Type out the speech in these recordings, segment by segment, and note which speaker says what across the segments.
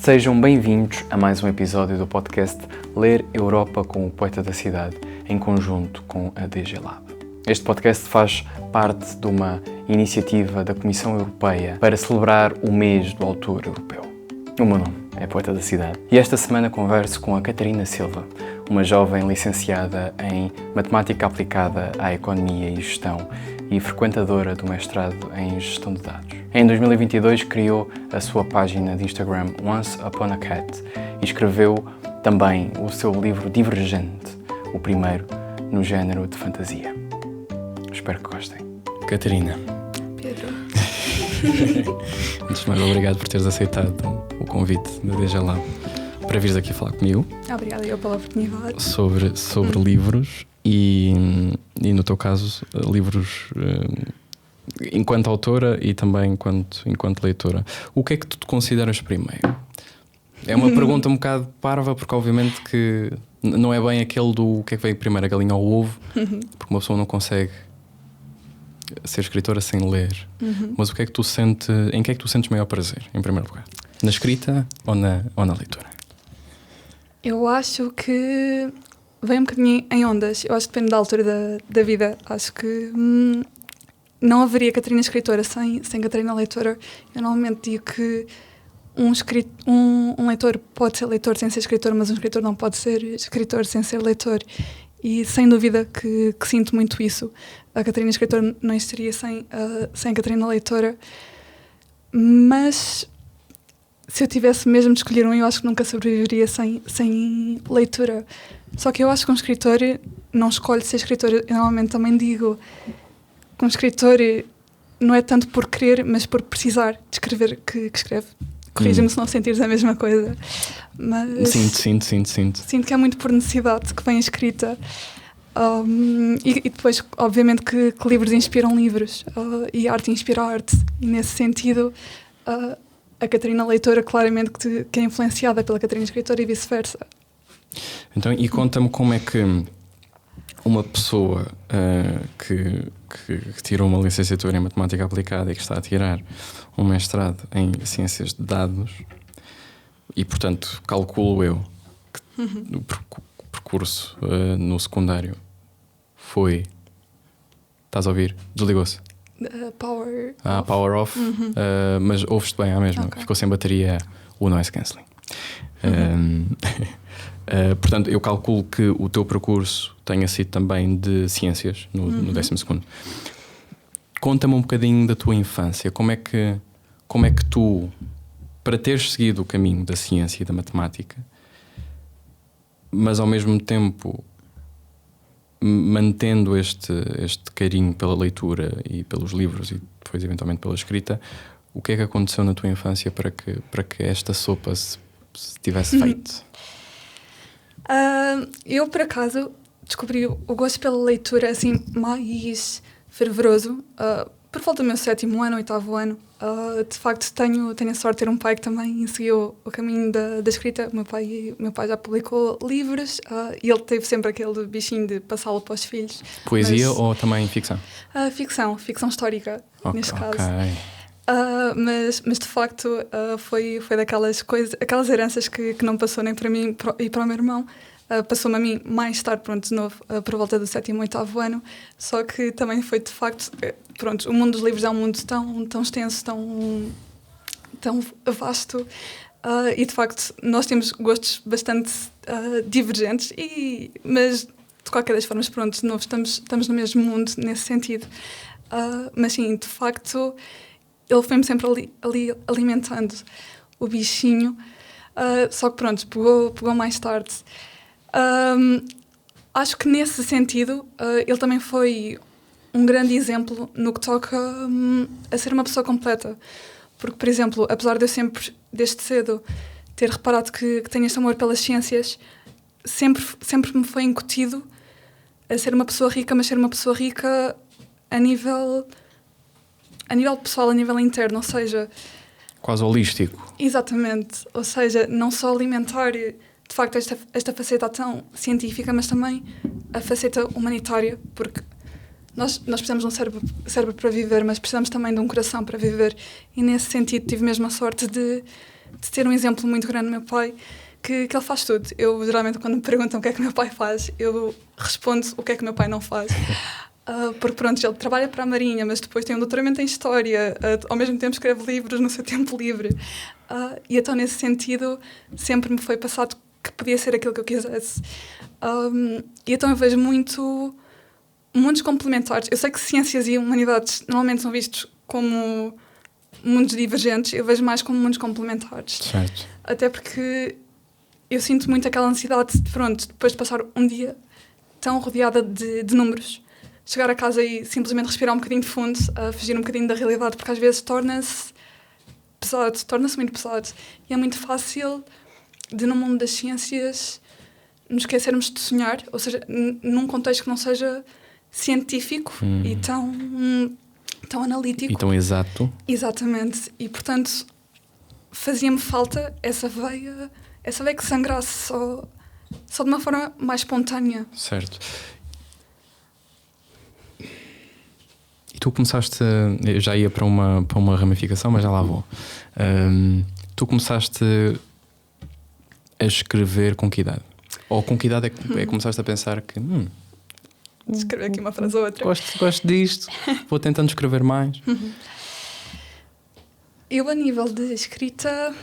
Speaker 1: Sejam bem-vindos a mais um episódio do podcast Ler Europa com o Poeta da Cidade, em conjunto com a DG Lab. Este podcast faz parte de uma iniciativa da Comissão Europeia para celebrar o mês do autor europeu. O meu nome é Poeta da Cidade e esta semana converso com a Catarina Silva, uma jovem licenciada em Matemática Aplicada à Economia e Gestão e frequentadora do mestrado em Gestão de Dados. Em 2022 criou a sua página de Instagram Once Upon a Cat e escreveu também o seu livro Divergente, o primeiro no género de fantasia. Espero que gostem. Catarina.
Speaker 2: Pedro.
Speaker 1: Antes de mais, obrigado por teres aceitado o convite da DG Lab para vires aqui falar comigo.
Speaker 2: Obrigada eu pela oportunidade.
Speaker 1: Sobre livros e no teu caso, livros enquanto autora e também enquanto leitora. O que é que tu te consideras primeiro? É uma pergunta um bocado parva, porque obviamente que não é bem aquele do o que é que veio primeiro, a galinha ou o ovo, porque uma pessoa não consegue ser escritora sem ler. Mas o que é que tu em que é que tu sentes maior prazer, em primeiro lugar? Na escrita ou na leitura?
Speaker 2: Eu acho que vem um bocadinho em ondas. Eu acho que depende da altura da vida. Acho que não haveria Catarina escritora sem Catarina leitora. Eu normalmente digo que um leitor pode ser leitor sem ser escritor, mas um escritor não pode ser escritor sem ser leitor. E sem dúvida que sinto muito isso. A Catarina escritora não existiria sem a Catarina leitora. Mas se eu tivesse mesmo de escolher eu acho que nunca sobreviveria sem leitura. Só que eu acho que um escritor não escolhe ser escritor. Eu normalmente também digo que um escritor não é tanto por querer, mas por precisar de escrever que escreve. Corrija-me se não sentires a mesma coisa. Mas
Speaker 1: Sinto.
Speaker 2: Sinto que é muito por necessidade que vem escrita. E depois, obviamente, que livros inspiram livros e arte inspira arte. E nesse sentido, a Catarina leitora claramente que é influenciada pela Catarina escritora e vice-versa.
Speaker 1: Então, e conta-me como é que uma pessoa que tirou uma licenciatura em Matemática Aplicada e que está a tirar um mestrado em Ciências de Dados e, portanto, calculo eu que o percurso no secundário foi... Estás a ouvir? Desligou-se.
Speaker 2: Power
Speaker 1: off. Mas ouves-te bem à mesma. Okay. Ficou sem bateria o noise cancelling. Portanto, eu calculo que o teu percurso tenha sido também de ciências no 12º. Conta-me um bocadinho da tua infância. Como é que tu, para teres seguido o caminho da ciência e da matemática, mas ao mesmo tempo mantendo este carinho pela leitura e pelos livros e depois eventualmente pela escrita, o que é que aconteceu na tua infância para que esta sopa se tivesse feito?
Speaker 2: Eu, por acaso, descobri o gosto pela leitura assim mais fervoroso por volta do meu 7º ano, 8º ano. De facto, tenho a sorte de ter um pai que também seguiu o caminho da escrita. O meu pai já publicou livros e ele teve sempre aquele bichinho de passá-lo para os filhos.
Speaker 1: Poesia ou também ficção?
Speaker 2: Ficção histórica, neste caso.
Speaker 1: Okay.
Speaker 2: Mas de facto foi daquelas coisas, aquelas heranças que não passou nem para mim e para o meu irmão. Passou-me a mim mais tarde, de novo, por volta do 7º, 8º ano, só que também foi de facto, o mundo dos livros é um mundo tão extenso, tão vasto, e de facto nós temos gostos bastante divergentes, mas de qualquer das formas, de novo, estamos no mesmo mundo nesse sentido. Mas sim, de facto, ele foi-me sempre ali alimentando o bichinho, só que pegou mais tarde. Acho que nesse sentido ele também foi um grande exemplo no que toca a ser uma pessoa completa, porque, por exemplo, apesar de eu sempre desde cedo ter reparado que tenho este amor pelas ciências, sempre me foi incutido a ser uma pessoa rica, mas ser uma pessoa rica a nível pessoal, a nível interno, ou seja,
Speaker 1: quase holístico.
Speaker 2: Exatamente, ou seja, não só alimentar de facto esta faceta tão científica, mas também a faceta humanitária, porque nós precisamos de um cérebro para viver, mas precisamos também de um coração para viver, e nesse sentido tive mesmo a sorte de de ter um exemplo muito grande no meu pai, que ele faz tudo. Eu, geralmente, quando me perguntam o que é que o meu pai faz, eu respondo o que é que o meu pai não faz. Porque, pronto, ele trabalha para a Marinha, mas depois tem um doutoramento em História, ao mesmo tempo escreve livros no seu tempo livre. E então, nesse sentido, sempre me foi passado que podia ser aquilo que eu quisesse. E então eu vejo mundos complementares. Eu sei que ciências e humanidades normalmente são vistos como mundos divergentes, eu vejo mais como mundos complementares.
Speaker 1: Certo.
Speaker 2: Até porque eu sinto muito aquela ansiedade de, pronto, depois de passar um dia tão rodeada de números, chegar a casa e simplesmente respirar um bocadinho de fundo, fugir um bocadinho da realidade, porque às vezes torna-se muito pesado. E é muito fácil de, no mundo das ciências, nos esquecermos de sonhar, ou seja, num contexto que não seja científico e tão analítico.
Speaker 1: E tão exato.
Speaker 2: Exatamente. E, portanto, fazia-me falta essa veia que sangrasse só de uma forma mais espontânea.
Speaker 1: Certo. E tu começaste, eu já ia para uma ramificação, mas já lá vou. Tu começaste a escrever com que idade? Ou com que idade é que começaste a pensar que
Speaker 2: Escrever aqui uma frase ou outra.
Speaker 1: Gosto disto, vou tentando escrever mais.
Speaker 2: Eu, a nível de escrita,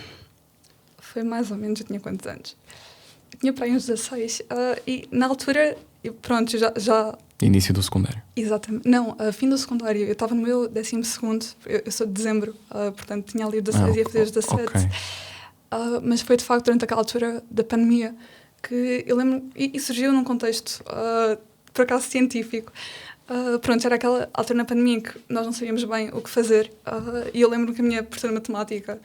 Speaker 2: foi mais ou menos, eu tinha quantos anos? Eu tinha para aí uns 16. E na altura, pronto, já...
Speaker 1: Início do secundário.
Speaker 2: Exatamente. Não, fim do secundário. Eu estava no meu 12º, eu sou de dezembro, portanto tinha ali 16 e ia fazer os 17.
Speaker 1: Okay.
Speaker 2: Mas foi de facto durante aquela altura da pandemia que eu lembro, e surgiu num contexto, por acaso, científico. Pronto, era aquela altura na pandemia em que nós não sabíamos bem o que fazer, e eu lembro que a minha professora de matemática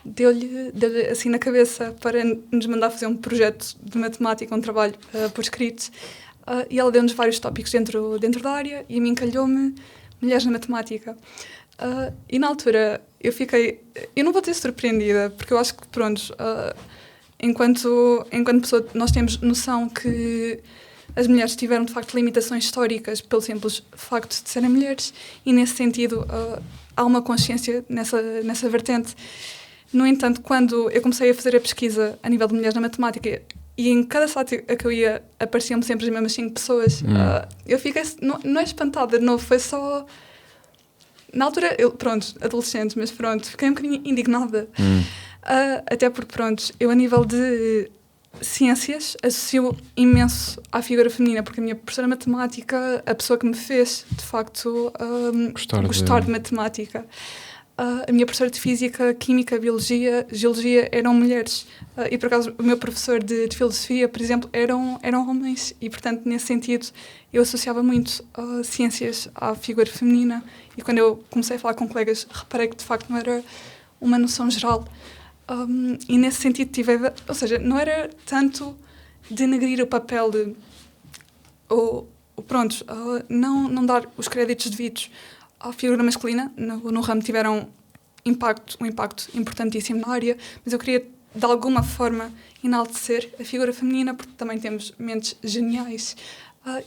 Speaker 2: deu-lhe assim na cabeça para nos mandar fazer um projeto de matemática, um trabalho por escrito, e ela deu-nos vários tópicos dentro da área, e a mim calhou-me mulheres na matemática. E na altura eu não vou ter surpreendida, porque eu acho que, pronto, enquanto pessoa, nós temos noção que as mulheres tiveram, de facto, limitações históricas pelo simples facto de serem mulheres, e, nesse sentido, há uma consciência nessa vertente. No entanto, quando eu comecei a fazer a pesquisa a nível de mulheres na matemática, e em cada site a que eu ia apareciam sempre as mesmas 5 pessoas, eu fiquei, não é espantada, não, foi só... Na altura, pronto, adolescente, mas pronto, fiquei um bocadinho indignada. Até porque, pronto, eu, a nível de ciências, associo imenso à figura feminina, porque a minha professora de matemática, a pessoa que me fez, de facto, gostar de matemática. A minha professora de física, química, biologia, geologia eram mulheres. E, por acaso, o meu professor de filosofia, por exemplo, eram homens. E, portanto, nesse sentido, eu associava muito ciências à figura feminina. E quando eu comecei a falar com colegas, reparei que, de facto, não era uma noção geral. E, nesse sentido, ou seja, não era tanto denegrir o papel de... não dar os créditos devidos à figura masculina. No ramo tiveram um impacto importantíssimo na área, mas eu queria, de alguma forma, enaltecer a figura feminina, porque também temos mentes geniais,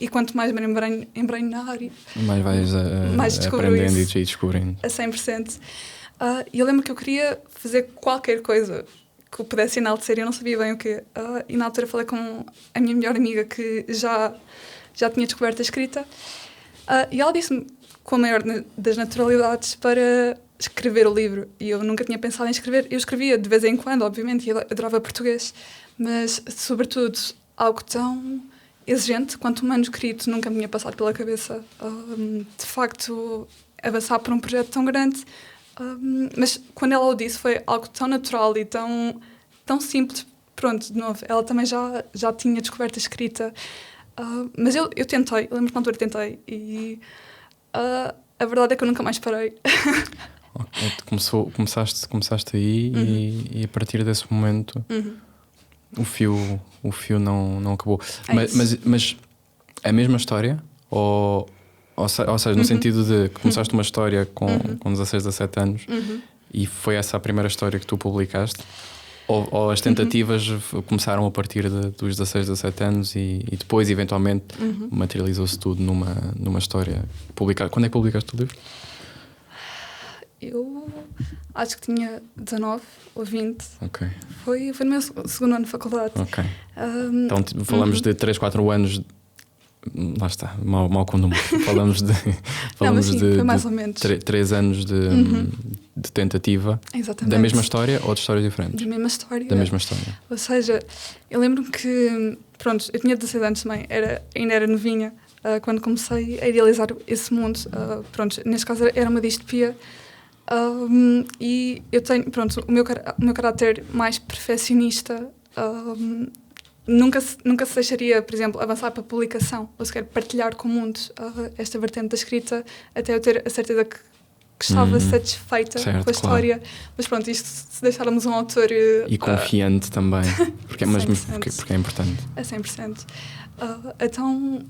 Speaker 2: e quanto mais me embrenho na área,
Speaker 1: mais vais aprendendo e descobrindo.
Speaker 2: A 100%. E eu lembro que eu queria fazer qualquer coisa que eu pudesse enaltecer, eu não sabia bem o quê. E na altura falei com a minha melhor amiga, que já tinha descoberto a escrita, e ela disse-me, com a maior das naturalidades, para escrever o livro. E eu nunca tinha pensado em escrever. Eu escrevia de vez em quando, obviamente, e eu adorava português, mas, sobretudo, algo tão exigente quanto um manuscrito nunca me tinha passado pela cabeça. De facto, avançar por um projeto tão grande. Mas quando ela o disse, foi algo tão natural e tão simples. Pronto, de novo, ela também já tinha descoberto a escrita. Mas eu tentei, eu lembro que na altura tentei, e a verdade é que eu nunca mais parei.
Speaker 1: Começaste aí, e a partir desse momento o fio não acabou. Mas a mesma história? Ou seja, no sentido de que começaste uma história com 16, 17 anos, e foi essa a primeira história que tu publicaste? Ou as tentativas começaram a partir dos 16, 17 anos e depois, eventualmente, materializou-se tudo numa história publicada? Quando é que publicaste o livro?
Speaker 2: Eu acho que tinha 19 ou 20.
Speaker 1: Ok.
Speaker 2: Foi no meu segundo ano de faculdade.
Speaker 1: Ok. Então falamos de 3, 4 anos. Lá está, mal com números. Falamos de
Speaker 2: Foi mais ou menos
Speaker 1: 3 anos de tentativa.
Speaker 2: Exatamente.
Speaker 1: Da mesma história ou de histórias diferentes?
Speaker 2: Da mesma história.
Speaker 1: Da mesma história.
Speaker 2: Ou seja, eu lembro-me que, pronto, eu tinha 16 anos também, ainda era novinha, quando comecei a idealizar esse mundo. Pronto, neste caso era uma distopia. E eu tenho, pronto, o meu caráter mais perfeccionista nunca se deixaria, por exemplo, avançar para a publicação ou sequer partilhar com o mundo esta vertente da escrita, até eu ter a certeza que estava satisfeita com a história. Claro. Mas pronto, isto se deixarmos um autor...
Speaker 1: E confiante também, porque é importante.
Speaker 2: É 100%. Então,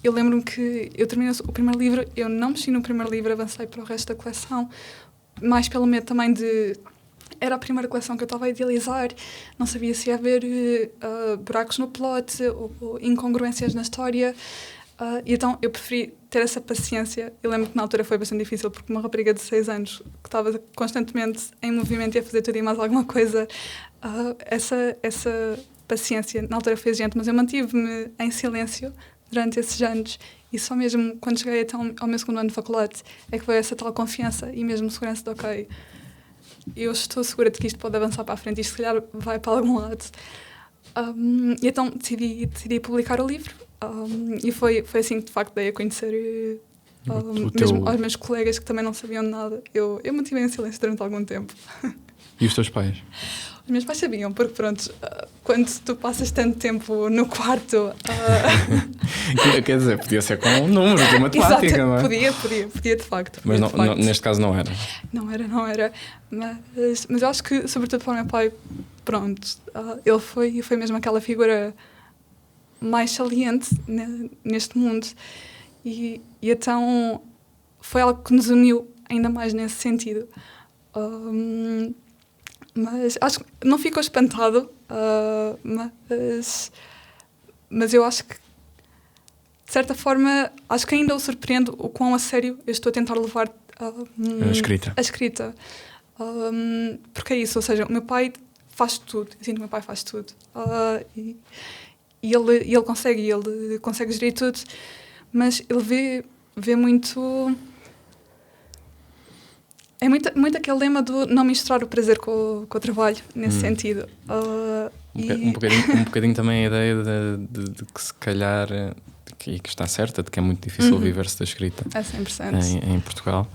Speaker 2: eu lembro-me que eu terminei o primeiro livro, eu não mexi no primeiro livro, avancei para o resto da coleção, mais pelo medo também de... Era a primeira coleção que eu estava a idealizar, não sabia se ia haver buracos no plot ou incongruências na história, e então eu preferi ter essa paciência. Eu lembro que na altura foi bastante difícil, porque uma rapariga de 6 anos que estava constantemente em movimento e a fazer tudo e mais alguma coisa, essa paciência na altura foi exigente, mas eu mantive-me em silêncio durante esses anos, e só mesmo quando cheguei até ao meu segundo ano de faculdade é que veio essa tal confiança e mesmo segurança de ok, eu estou segura de que isto pode avançar para a frente, isto se calhar vai para algum lado. E então decidi publicar o livro, e foi assim que de facto dei a conhecer mesmo aos meus colegas que também não sabiam de nada. Eu mantive em silêncio durante algum tempo.
Speaker 1: E os teus pais?
Speaker 2: Os meus pais sabiam, porque pronto, quando tu passas tanto tempo no quarto...
Speaker 1: Quer dizer, podia ser com números de matemática,
Speaker 2: exato,
Speaker 1: não é?
Speaker 2: Podia de facto.
Speaker 1: Mas não, neste caso não era?
Speaker 2: Não era. Mas eu acho que, sobretudo para o meu pai, pronto, ele foi mesmo aquela figura mais saliente neste mundo. E então foi algo que nos uniu ainda mais nesse sentido. Mas acho que não ficou espantado, mas eu acho que, de certa forma, acho que ainda o surpreendo o quão a sério eu estou a tentar levar a escrita. Porque é isso, ou seja, o meu pai faz tudo, eu sinto que o meu pai faz tudo. E ele consegue gerir tudo, mas ele vê muito... É muito aquele lema do não misturar o prazer com o trabalho, nesse sentido.
Speaker 1: Um bocadinho também a ideia de que se calhar, e que está certa, de que é muito difícil viver-se da escrita
Speaker 2: 100%.
Speaker 1: Em Portugal.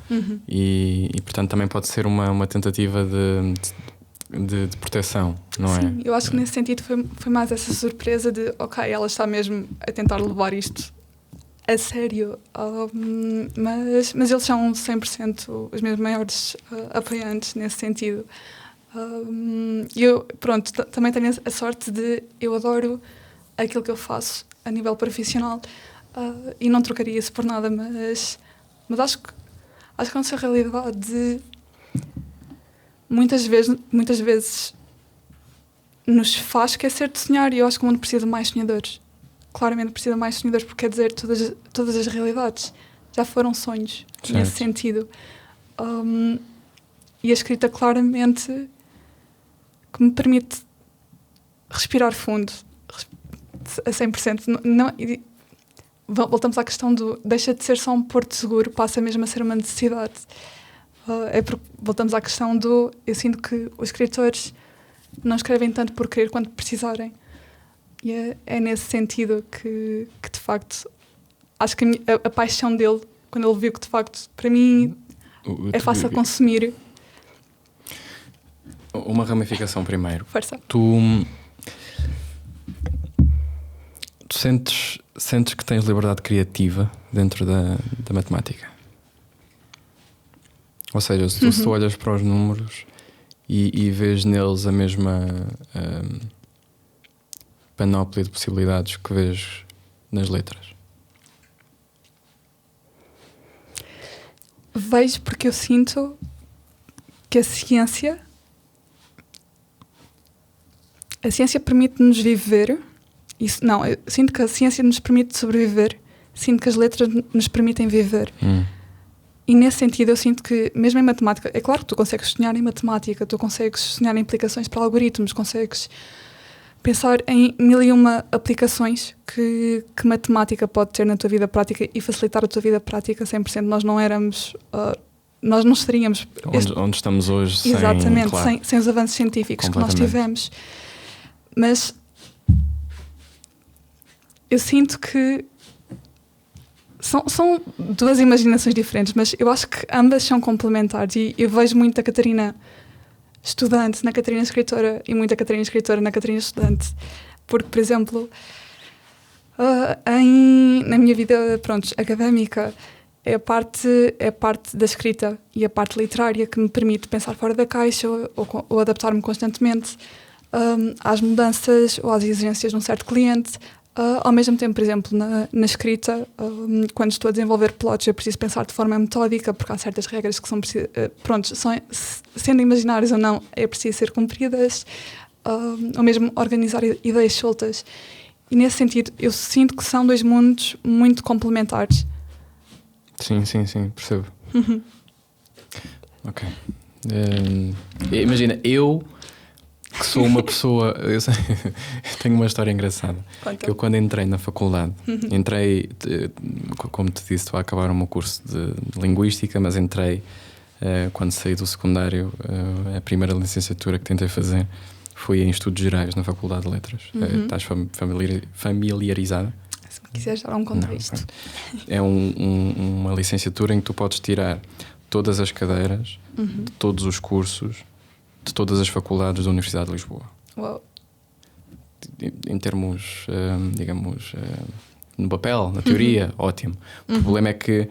Speaker 1: E portanto também pode ser uma tentativa de proteção, não é?
Speaker 2: Sim, eu acho que nesse sentido foi mais essa surpresa de ok, ela está mesmo a tentar levar isto a sério, mas eles são 100% os meus maiores apoiantes nesse sentido. Eu, pronto, também tenho a sorte de eu adoro aquilo que eu faço a nível profissional, e não trocaria isso por nada, mas acho que a nossa realidade muitas vezes nos faz esquecer de sonhar, e eu acho que o mundo precisa de mais sonhadores. Claramente precisa de mais sonhadores, porque quer dizer, todas as realidades já foram sonhos, certo, nesse sentido. E a escrita claramente que me permite respirar fundo a 100%. Voltamos à questão do deixa de ser só um porto seguro, passa mesmo a ser uma necessidade. Voltamos à questão do eu sinto que os escritores não escrevem tanto por querer quanto precisarem. E é nesse sentido que de facto acho que a paixão dele, quando ele viu que de facto para mim é fácil a consumir.
Speaker 1: Uma ramificação primeiro.
Speaker 2: Força.
Speaker 1: Tu sentes que tens liberdade criativa dentro da matemática? Ou seja, se tu olhas para os números e vês neles a mesma panóplia de possibilidades que vês nas letras?
Speaker 2: Vejo, porque eu sinto que a ciência permite-nos viver. Eu sinto que a ciência nos permite sobreviver, sinto que as letras nos permitem viver. E nesse sentido eu sinto que, mesmo em matemática, é claro que tu consegues sonhar em matemática, tu consegues sonhar em aplicações para algoritmos, consegues pensar em 1001 aplicações que matemática pode ter na tua vida prática e facilitar a tua vida prática 100%. Nós não éramos... nós não seríamos...
Speaker 1: Onde estamos hoje
Speaker 2: exatamente,
Speaker 1: claro,
Speaker 2: sem os avanços científicos que nós tivemos. Mas eu sinto que são duas imaginações diferentes, mas eu acho que ambas são complementares e eu vejo muito a Catarina estudante na Catarina escritora e muito a Catarina escritora na Catarina estudante. Porque, por exemplo, na minha vida, pronto, académica, é a parte da escrita e a parte literária que me permite pensar fora da caixa ou adaptar-me constantemente às mudanças ou às exigências de um certo cliente. Ao mesmo tempo, por exemplo, na escrita, quando estou a desenvolver plots, eu preciso pensar de forma metódica, porque há certas regras que são sendo imaginárias ou não, é preciso ser cumpridas, ou mesmo organizar ideias soltas. E nesse sentido, eu sinto que são dois mundos muito complementares.
Speaker 1: Sim, percebo. Ok. Imagina, eu que sou uma pessoa... Eu tenho uma história engraçada.
Speaker 2: Conta.
Speaker 1: Que eu, quando entrei na faculdade, entrei, como te disse, estou a acabar o meu curso de Linguística, mas entrei, quando saí do secundário, a primeira licenciatura que tentei fazer foi em Estudos Gerais, na Faculdade de Letras. Estás familiarizada?
Speaker 2: Se me quiseres dar um contexto.
Speaker 1: É uma licenciatura em que tu podes tirar todas as cadeiras, de todos os cursos, de todas as faculdades da Universidade de Lisboa.
Speaker 2: Uau.
Speaker 1: Em termos, digamos, no papel, na teoria, ótimo. O problema é que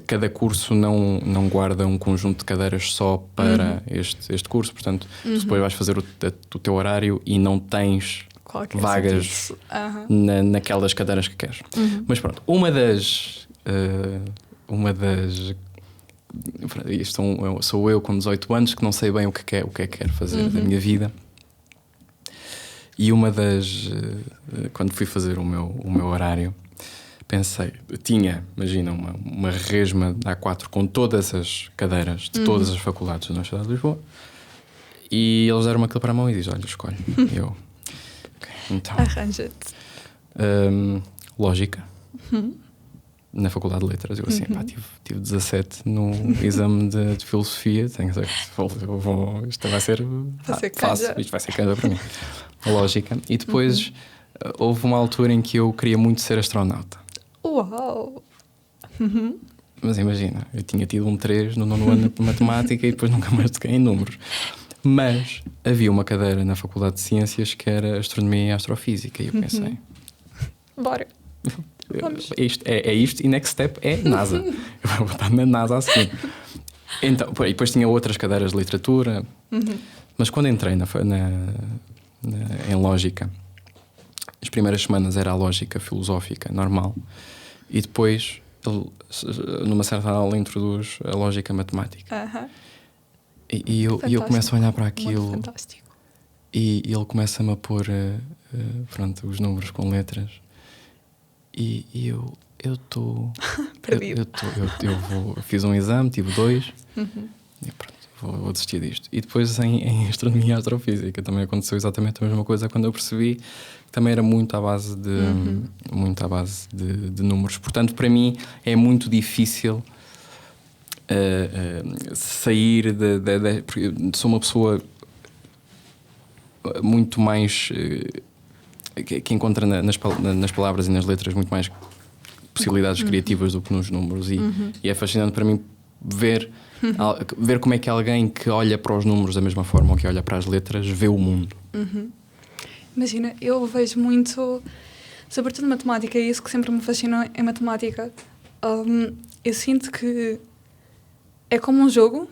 Speaker 1: cada curso não guarda um conjunto de cadeiras só para este curso. Portanto, tu depois vais fazer o teu horário e não tens vagas naquelas cadeiras que queres. Mas pronto, uma das isto sou eu com 18 anos que não sei bem o que é que quero fazer da minha vida. E quando fui fazer o meu horário, pensei, imagina uma resma A4 com todas as cadeiras de todas as faculdades da Universidade de Lisboa, e eles deram-me aquilo para a mão e dizem, olha, escolhe. Eu, okay, então,
Speaker 2: arranja-te.
Speaker 1: Lógica. Na Faculdade de Letras. Eu assim, tive 17 no exame de Filosofia. Tenho que dizer, isto vai ser fácil, isto vai ser canja para mim. Lógica. E depois houve uma altura em que eu queria muito ser astronauta.
Speaker 2: Uau!
Speaker 1: Mas imagina, eu tinha tido um 3 no 9º ano de matemática e depois nunca mais toquei em números. Mas havia uma cadeira na Faculdade de Ciências que era Astronomia e Astrofísica, e eu pensei,
Speaker 2: bora!
Speaker 1: Isto e next step é NASA. Eu vou botar na NASA assim. Então, e depois tinha outras cadeiras de literatura. Mas quando entrei em Lógica, as primeiras semanas era a Lógica filosófica normal, e depois numa certa aula introduz a Lógica matemática. E eu começo a olhar para aquilo e ele começa-me a pôr os números com letras. E eu estou perdido. Eu fiz um exame, tive 2 e pronto, vou desistir disto. E depois em Astronomia e Astrofísica também aconteceu exatamente a mesma coisa, quando eu percebi que também era muito à base de números. Portanto, para mim é muito difícil sair porque sou uma pessoa muito mais que encontra nas palavras e nas letras muito mais possibilidades criativas do que nos números, e é fascinante para mim ver como é que alguém que olha para os números da mesma forma ou que olha para as letras vê o mundo.
Speaker 2: Imagina, eu vejo muito, sobretudo matemática, e isso que sempre me fascinou em matemática. Eu sinto que é como um jogo,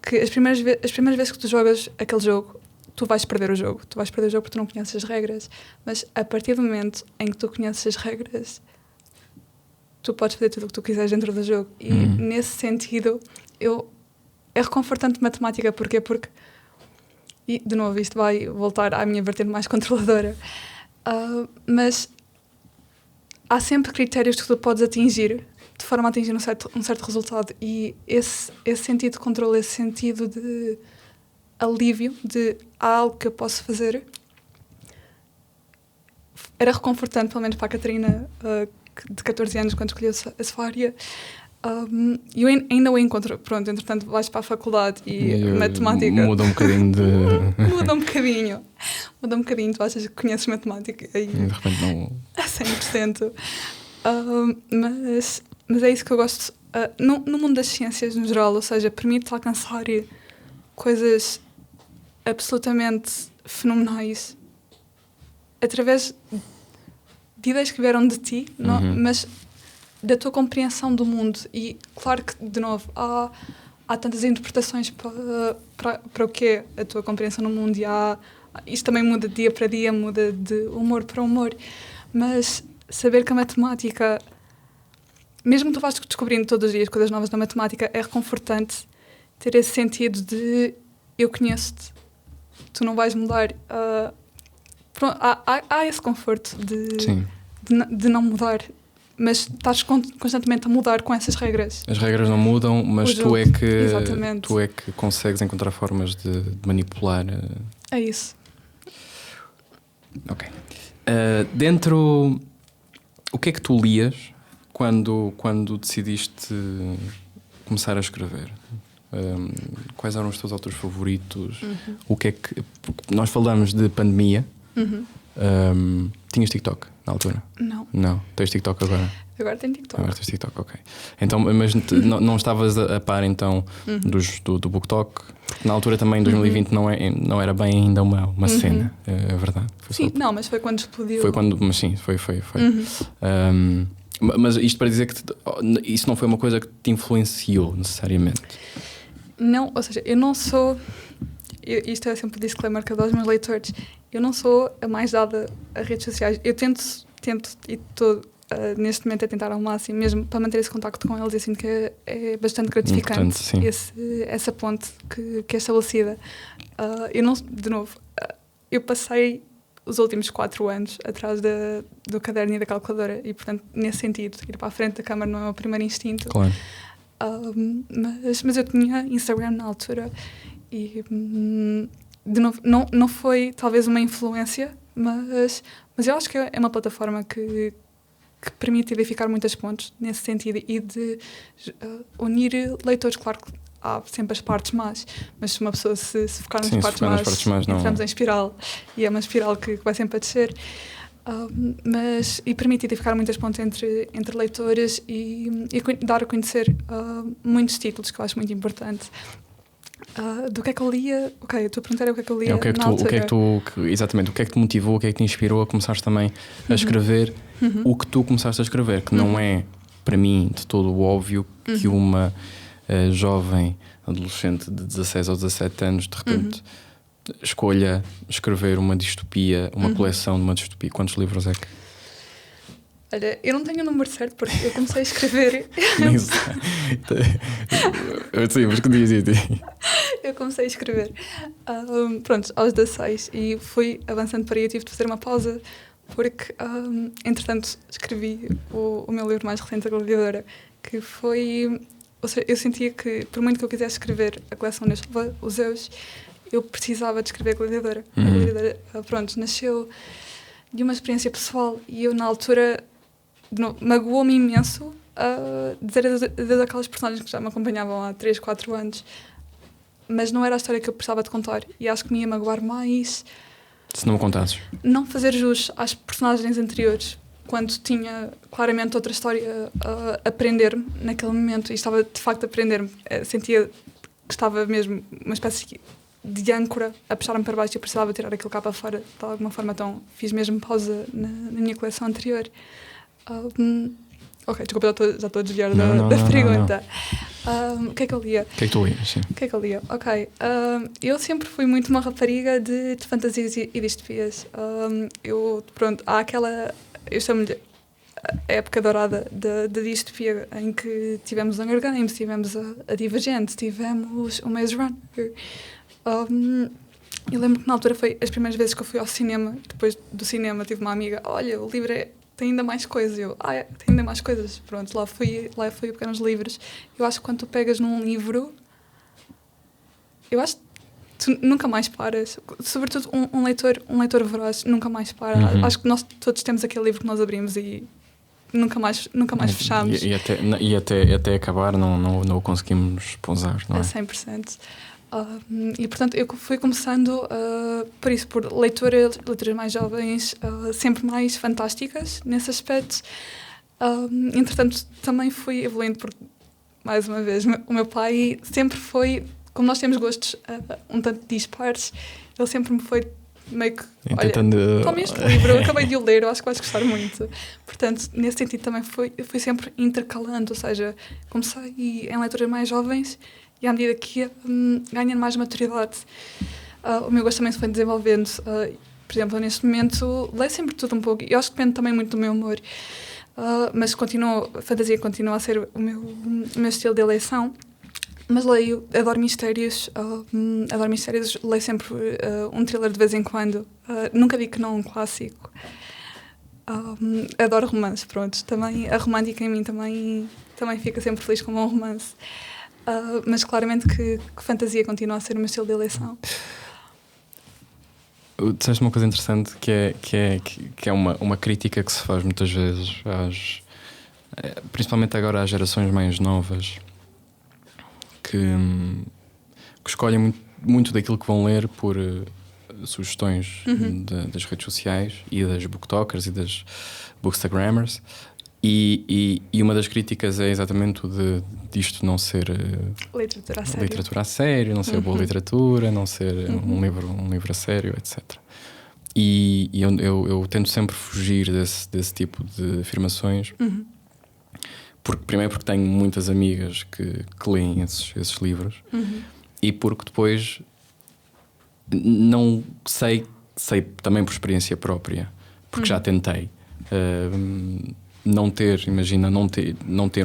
Speaker 2: que as primeiras vezes que tu jogas aquele jogo, tu vais perder o jogo. Tu vais perder o jogo porque tu não conheces as regras. Mas a partir do momento em que tu conheces as regras, tu podes fazer tudo o que tu quiseres dentro do jogo. E nesse sentido, é reconfortante matemática. Porquê? Porque, e de novo, isto vai voltar à minha vertente mais controladora, mas há sempre critérios que tu podes atingir de forma a atingir um certo resultado. E esse sentido de controle, esse sentido de alívio, de há algo que eu posso fazer, era reconfortante, pelo menos para a Catarina, de 14 anos, quando escolheu a sua área. Eu ainda o encontro, pronto, entretanto vais para a faculdade e matemática...
Speaker 1: Muda um bocadinho de...
Speaker 2: Muda um bocadinho, tu achas que conheces matemática e
Speaker 1: de repente não...
Speaker 2: A 100%. Mas é isso que eu gosto. No mundo das ciências, no geral, ou seja, permite alcançar coisas absolutamente fenomenais através de ideias que vieram de ti, não, mas da tua compreensão do mundo. E claro que, de novo, há tantas interpretações para o que é a tua compreensão no mundo, e isto também muda de dia para dia, muda de humor para humor, mas saber que a matemática, mesmo que tu vás descobrindo todos os dias coisas novas da matemática, é reconfortante ter esse sentido de eu conheço-te, tu não vais mudar. Há esse conforto de não mudar, mas estás constantemente a mudar com essas regras.
Speaker 1: As regras não mudam, mas tu é que consegues encontrar formas de manipular.
Speaker 2: É isso.
Speaker 1: Ok. O que é que tu lias quando decidiste começar a escrever? Quais eram os teus autores favoritos? O que é que... Porque nós falamos de pandemia. Tinhas TikTok na altura? Não. Tens TikTok agora?
Speaker 2: Agora tenho TikTok.
Speaker 1: Agora tens TikTok, ok. Então, mas não estavas a par então do BookTok? Na altura também, em 2020, não era bem ainda uma cena, é verdade.
Speaker 2: Não, mas foi quando explodiu.
Speaker 1: Mas sim, foi. Mas isto para dizer que isso não foi uma coisa que te influenciou necessariamente?
Speaker 2: Não, ou seja, eu não sou... Isto é sempre o disclaimer que eu dou aos meus leitores. Eu não sou a mais dada a redes sociais. Eu tento e estou neste momento a tentar ao máximo, mesmo para manter esse contacto com eles. Eu sinto que é bastante gratificante essa ponte que é estabelecida. Eu passei os últimos 4 anos atrás do caderno e da calculadora e, portanto, nesse sentido, ir para a frente da câmara não é o meu primeiro instinto.
Speaker 1: Claro.
Speaker 2: Mas eu tinha Instagram na altura e, de novo, não foi talvez uma influência, mas eu acho que é uma plataforma que permite edificar muitas pontes nesse sentido e de unir leitores. Claro que há sempre as partes más, mas se uma pessoa se focar nas partes más, entramos em espiral, e é uma espiral que vai sempre a descer. E permite edificar muitas pontes entre leitores e dar a conhecer muitos títulos, que eu acho muito importante. Do que é que eu lia? Ok, a tua pergunta era o que é que eu lia na altura.
Speaker 1: Exatamente, o que é que te motivou, o que é que te inspirou a começares também a escrever o que tu começaste a escrever, que não é, para mim, de todo óbvio que uma jovem adolescente de 16 ou 17 anos de repente escolha escrever uma distopia, uma coleção de uma distopia. Quantos livros é que...
Speaker 2: Olha, eu não tenho o número certo porque eu comecei a escrever...
Speaker 1: Sim, mas que dizia?
Speaker 2: Eu comecei a escrever aos 16 e fui avançando para aí. Eu tive de fazer uma pausa porque, entretanto, escrevi o meu livro mais recente, A Gladiadora, que foi... Ou seja, eu sentia que, por muito que eu quisesse escrever a coleção Os Zeus, eu precisava de escrever a Gladiadora. A Gladiadora, nasceu de uma experiência pessoal e eu, na altura, magoou-me imenso dizer daquelas personagens que já me acompanhavam há 3, 4 anos, mas não era a história que eu precisava de contar e acho que me ia magoar mais
Speaker 1: se não me contasses. Não
Speaker 2: fazer jus às personagens anteriores, quando tinha claramente outra história a aprender-me naquele momento e estava de facto a aprender-me. Sentia que estava mesmo uma espécie de âncora a puxar-me para baixo e eu precisava tirar aquilo cá para fora de alguma forma, então fiz mesmo pausa na minha coleção anterior. Ok, desculpa, já estou a desviar da pergunta. O que é que eu lia?
Speaker 1: O que é que tu lias? Sim.
Speaker 2: O que é que eu lia? Ok. Eu sempre fui muito uma rapariga de fantasias e distopias. Há aquela... Eu chamo-lhe a época dourada da distopia, em que tivemos Hunger Games, tivemos a Divergente, tivemos o Maze Runner. Eu lembro que na altura foi as primeiras vezes que eu fui ao cinema. Depois do cinema tive uma amiga, olha, o livro tem ainda mais coisas. Tem ainda mais coisas. Pronto, lá fui pegar uns livros. Eu acho que quando tu pegas num livro, eu acho que tu nunca mais paras. Sobretudo um leitor voraz nunca mais para. Acho que nós todos temos aquele livro que nós abrimos e nunca mais fechamos.
Speaker 1: E até acabar não o conseguimos pousar, não é?
Speaker 2: 100%. E portanto eu fui começando por leituras mais jovens, sempre mais fantásticas nesse aspecto. Entretanto também fui evoluindo porque, mais uma vez, o meu pai sempre foi, como nós temos gostos um tanto dispares, ele sempre me foi meio que, olha, toma este livro, eu acabei de o ler, eu acho que vais gostar muito. Portanto, nesse sentido também fui sempre intercalando, ou seja, comecei em leituras mais jovens e à medida que ia ganhando mais maturidade, o meu gosto também se foi desenvolvendo. Por exemplo, neste momento, leio sempre tudo um pouco, e eu acho que depende também muito do meu humor, mas a fantasia continua a ser o meu estilo de eleição. Mas adoro mistérios, leio sempre um thriller de vez em quando. Nunca digo que não um clássico. Adoro romances, pronto. Também a romântica em mim também fica sempre feliz com um bom romance. Mas claramente que fantasia continua a ser o meu estilo de eleição.
Speaker 1: Disseste uma coisa interessante que é uma crítica que se faz muitas vezes, principalmente agora às gerações mais novas, que escolhem muito daquilo que vão ler por sugestões das redes sociais e das booktokers e das bookstagrammers. E uma das críticas é exatamente o disto não ser literatura a sério, não ser boa literatura, não ser um livro a sério, etc. E eu tento sempre fugir desse tipo de afirmações, primeiro porque tenho muitas amigas que leem esses livros, e porque depois não sei também por experiência própria, porque já tentei não ter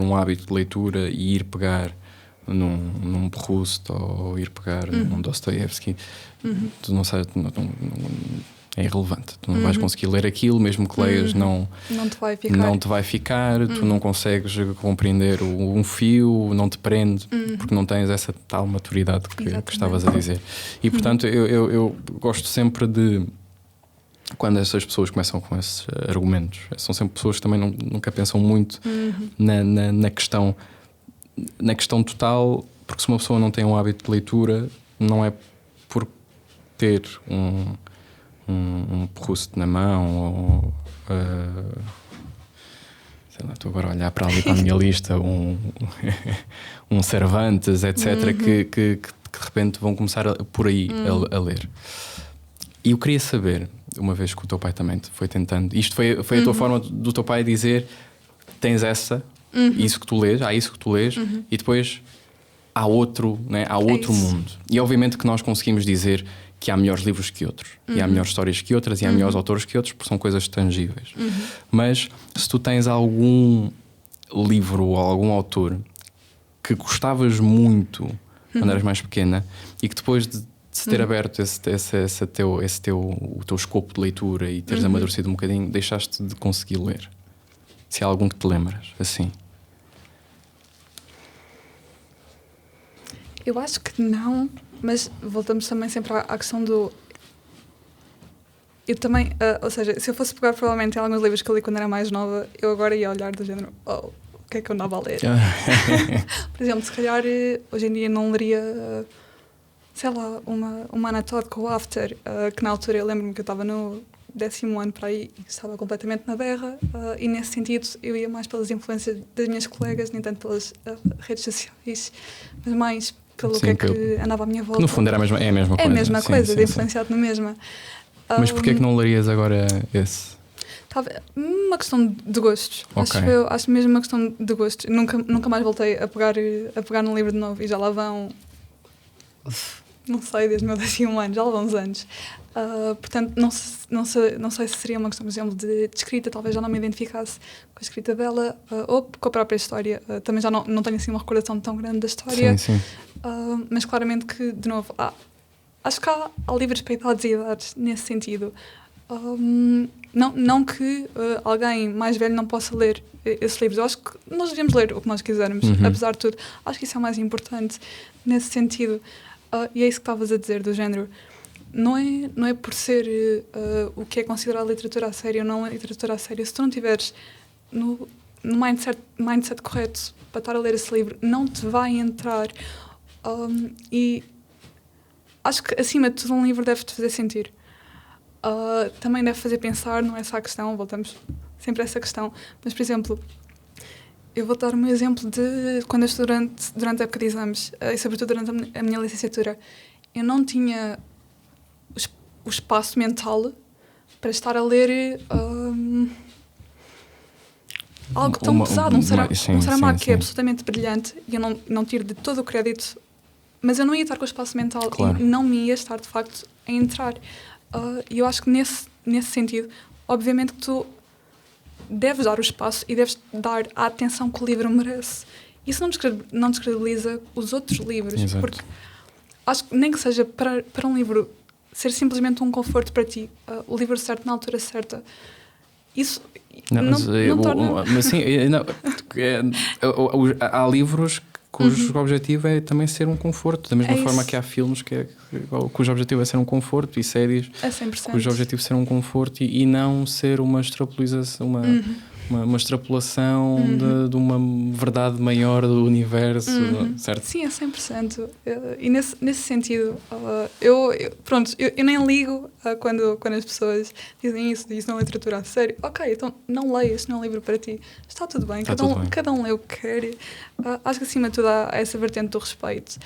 Speaker 1: um hábito de leitura e ir pegar num Proust ou ir pegar num Dostoiévski. Tu não sabes, é irrelevante. Tu não vais conseguir ler aquilo, mesmo que leias, não te vai ficar. Tu não consegues compreender um fio, não te prende, porque não tens essa tal maturidade que estavas a dizer. E portanto eu gosto sempre de, quando essas pessoas começam com esses argumentos, são sempre pessoas que também nunca pensam muito na questão total, porque se uma pessoa não tem um hábito de leitura, não é por ter um Proust na mão ou sei lá, estou agora a olhar para ali para a minha lista, um Cervantes, etc., que de repente vão começar por aí a ler. E eu queria saber, uma vez que o teu pai também foi tentando, isto foi a tua forma do teu pai dizer: tens isso que tu lês, há isso que tu lês, e depois há outro, né? Há outro mundo. E obviamente que nós conseguimos dizer que há melhores livros que outros, e há melhores histórias que outras, e há melhores autores que outros, porque são coisas tangíveis. Mas se tu tens algum livro ou algum autor que gostavas muito quando eras mais pequena, e que depois de se ter aberto o teu escopo de leitura e teres amadurecido um bocadinho, deixaste de conseguir ler, se há algum que te lembras assim?
Speaker 2: Eu acho que não, mas voltamos também sempre à questão do... Eu também, ou seja, se eu fosse pegar provavelmente em alguns livros que eu li quando era mais nova, eu agora ia olhar do género, o que é que eu andava a ler? Por exemplo, se calhar hoje em dia não leria, sei lá, uma Anna Todd com o After, que na altura eu lembro-me que eu estava no 10º ano para aí e estava completamente na berra, e nesse sentido eu ia mais pelas influências das minhas colegas, nem tanto pelas redes sociais, mas mais pelo que andava à minha volta.
Speaker 1: No fundo é a mesma coisa.
Speaker 2: É a mesma coisa, de influenciado na mesma.
Speaker 1: Mas porquê é que não lerias agora esse?
Speaker 2: Talvez uma questão de gostos.
Speaker 1: Okay.
Speaker 2: Acho mesmo uma questão de gostos. Nunca mais voltei a pegar num livro de novo, e já lá vão, não sei, desde o meu 10º ano, já lá vão uns anos. Portanto, não sei se seria uma questão, por exemplo, de escrita, talvez já não me identificasse com a escrita dela, ou com a própria história. Também já não tenho assim uma recordação tão grande da história.
Speaker 1: Sim.
Speaker 2: Mas claramente que, de novo, acho que há livros para idades e idades nesse sentido. Não que alguém mais velho não possa ler esses livros. Eu acho que nós devemos ler o que nós quisermos, apesar de tudo. Acho que isso é o mais importante nesse sentido. E é isso que estavas a dizer, do género. Não é por ser o que é considerado literatura a sério ou não é literatura a sério. Se tu não estiveres no mindset correto para estar a ler esse livro, não te vai entrar. E acho que, acima de tudo, um livro deve-te fazer sentir. Também deve fazer pensar, não é essa a questão, voltamos sempre a essa questão. Mas, por exemplo, eu vou dar um exemplo de quando eu estou durante a época de exames, e sobretudo durante a minha licenciatura, eu não tinha o espaço mental para estar a ler algo tão pesado, um Saramago que é absolutamente brilhante, e eu não tiro de todo o crédito, mas eu não ia estar com o espaço mental, claro. E não me ia estar, de facto, a entrar. E eu acho que nesse sentido, obviamente que tu deves dar o espaço e deves dar a atenção que o livro merece. Isso não descredibiliza os outros livros. Exato. Porque acho que nem que seja para um livro ser simplesmente um conforto para ti, o livro certo na altura certa, isso não torna...
Speaker 1: Mas sim, há livros cujo objetivo é também ser um conforto, da mesma forma que há filmes cujo objetivo é ser um conforto, e séries cujo objetivo é ser um conforto e não ser uma extrapolação, uma extrapolação de uma verdade maior do universo, certo?
Speaker 2: Sim, é 100%. E nesse sentido, eu nem ligo quando as pessoas dizem isso não é literatura a sério. Ok, então não leias, não é um livro para ti. Está tudo bem, cada um lê o que quer. Acho que acima de tudo há essa vertente do respeito.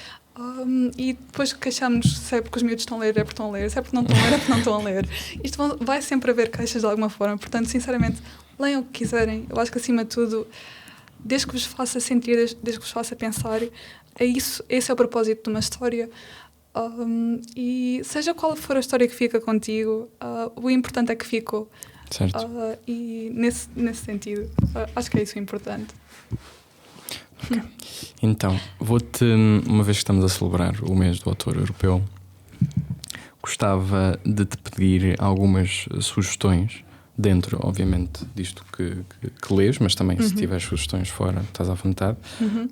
Speaker 2: E depois queixamos se é porque os miúdos estão a ler, é porque estão a ler, se é porque não estão a ler, é porque não estão a ler. Isto vai sempre haver queixas de alguma forma, portanto, sinceramente, leiam o que quiserem. Eu acho que, acima de tudo, desde que vos faça sentir, desde que vos faça pensar, esse é o propósito de uma história. E seja qual for a história que fica contigo, o importante é que ficou.
Speaker 1: Certo.
Speaker 2: E nesse sentido, acho que é isso o importante.
Speaker 1: Okay. Então, uma vez que estamos a celebrar o mês do autor europeu, gostava de te pedir algumas sugestões, dentro, obviamente, disto que lês, mas também se tiveres sugestões fora, estás à vontade,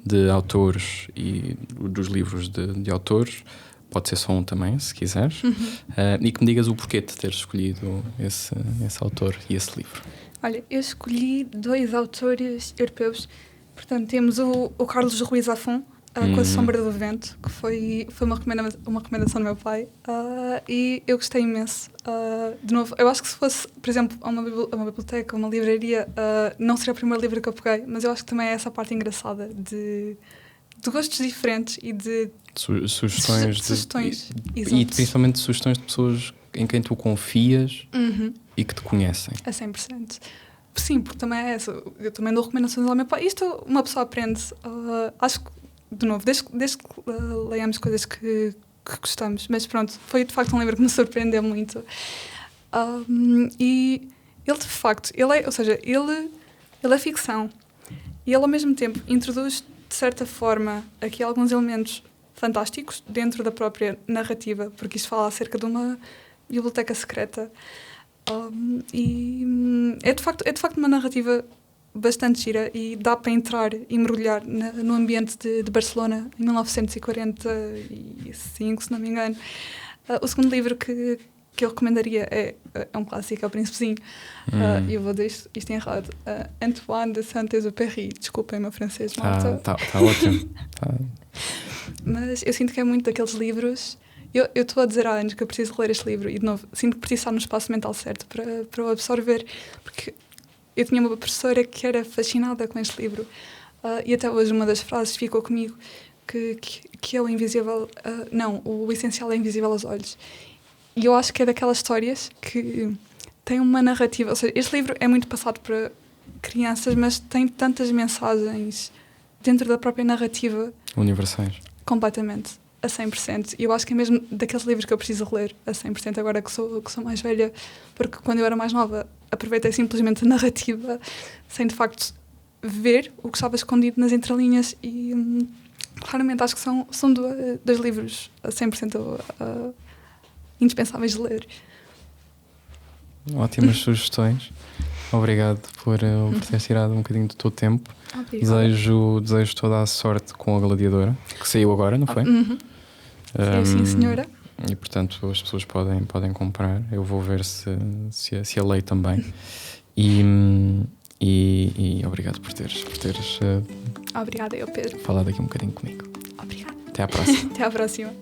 Speaker 1: de autores e dos livros de autores, pode ser só um também, se quiseres, e que me digas o porquê de teres escolhido esse autor e esse livro.
Speaker 2: Olha, eu escolhi 2 autores europeus. Portanto, temos o Carlos Ruiz Zafón, com A Sombra do Vento, que foi uma recomendação do meu pai, e eu gostei imenso. De novo, eu acho que se fosse, por exemplo, uma biblioteca, uma livraria, não seria o primeiro livro que eu peguei, mas eu acho que também é essa parte engraçada de gostos diferentes e de
Speaker 1: sugestões e principalmente sugestões de pessoas em quem tu confias e que te conhecem.
Speaker 2: A 100%. Sim, porque também é essa. Eu também dou recomendações ao meu pai. Isto uma pessoa aprende. Acho que, de novo, desde que leiamos coisas que gostamos. Mas pronto, foi de facto um livro que me surpreendeu muito. E ele, de facto, ele é ficção. E ele, ao mesmo tempo, introduz, de certa forma, aqui alguns elementos fantásticos dentro da própria narrativa, porque isto fala acerca de uma biblioteca secreta. E é de facto uma narrativa bastante gira e dá para entrar e mergulhar no ambiente de Barcelona em 1945, se não me engano. O segundo livro que eu recomendaria é um clássico, é O Príncipezinho. E eu vou dizer isto errado. Antoine de Saint-Exupéry. Desculpem o meu francês, malta.
Speaker 1: Tá ótimo.
Speaker 2: Mas eu sinto que é muito daqueles livros... Eu estou a dizer há anos que eu preciso ler este livro e, de novo, sinto que preciso estar no espaço mental certo para o absorver, porque eu tinha uma professora que era fascinada com este livro, e até hoje uma das frases ficou comigo, que é o invisível... o essencial é invisível aos olhos. E eu acho que é daquelas histórias que tem uma narrativa... Ou seja, este livro é muito passado para crianças, mas tem tantas mensagens dentro da própria narrativa...
Speaker 1: Universais.
Speaker 2: Completamente. A 100%. E eu acho que é mesmo daqueles livros que eu preciso ler a 100% agora que sou mais velha, porque quando eu era mais nova aproveitei simplesmente a narrativa sem de facto ver o que estava escondido nas entrelinhas e claramente acho que são 2 livros a 100% indispensáveis de ler.
Speaker 1: Ótimas sugestões. Obrigado por teres tirado um bocadinho do teu tempo. Desejo toda a sorte com a Gladiadora, que saiu agora, não foi?
Speaker 2: Sim, senhora.
Speaker 1: E portanto as pessoas podem comprar. Eu vou ver se a leio também. E obrigado por teres
Speaker 2: Obrigada, eu, Pedro.
Speaker 1: falado aqui um bocadinho comigo.
Speaker 2: Obrigada.
Speaker 1: Até à próxima.
Speaker 2: Até à próxima.